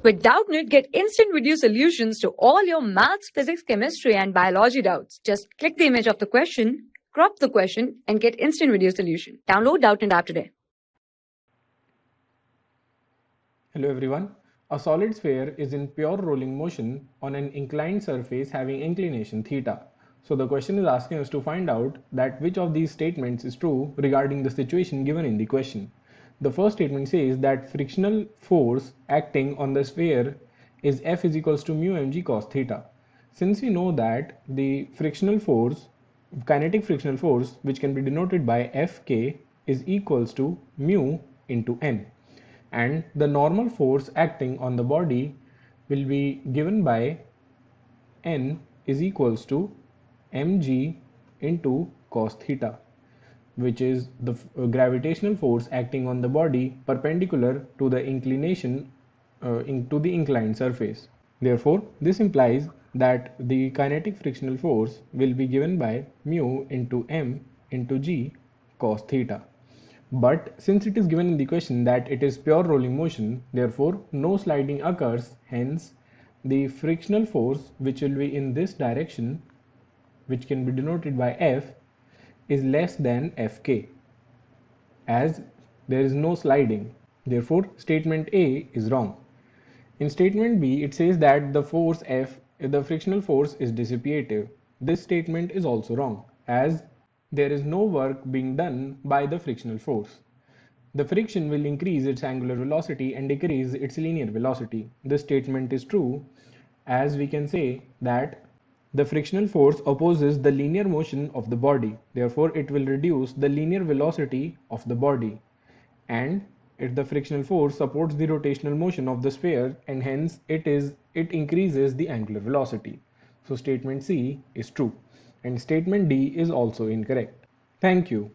With Doubtnut, get instant video solutions to all your maths, physics, chemistry, and biology doubts. Just click the image of the question, crop the question, and get instant video solution. Download Doubtnut app today. Hello everyone. A solid sphere is in pure rolling motion on an inclined surface having inclination theta. So the question is asking us to find out that which of these statements is true regarding the situation given in the question. The first statement says that frictional force acting on the sphere is F is equals to mu mg cos theta. Since we know that the frictional force, kinetic frictional force, which can be denoted by Fk, is equals to mu into n, and the normal force acting on the body will be given by N is equals to mg into cos theta, which is the gravitational force acting on the body perpendicular to the inclination into the inclined surface. Therefore, this implies that the kinetic frictional force will be given by mu into m into g cos theta. But since it is given in the question that it is pure rolling motion, therefore no sliding occurs, hence the frictional force which will be in this direction, which can be denoted by F, is less than Fk, as there is no sliding. Therefore statement A is wrong. In statement B, it says that the force F, the frictional force, is dissipative. This statement is also wrong, as there is no work being done by the frictional force. The friction will increase its angular velocity and decrease its linear velocity. This statement is true, as we can say that the frictional force opposes the linear motion of the body. Therefore, it will reduce the linear velocity of the body, and if the frictional force supports the rotational motion of the sphere, and hence it increases the angular velocity. So statement C is true, and statement D is also incorrect. Thank you.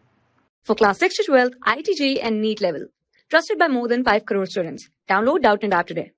For class 6 to 12, IIT JEE and NEET level. Trusted by more than 5 crore students. Download Doubtnut app today.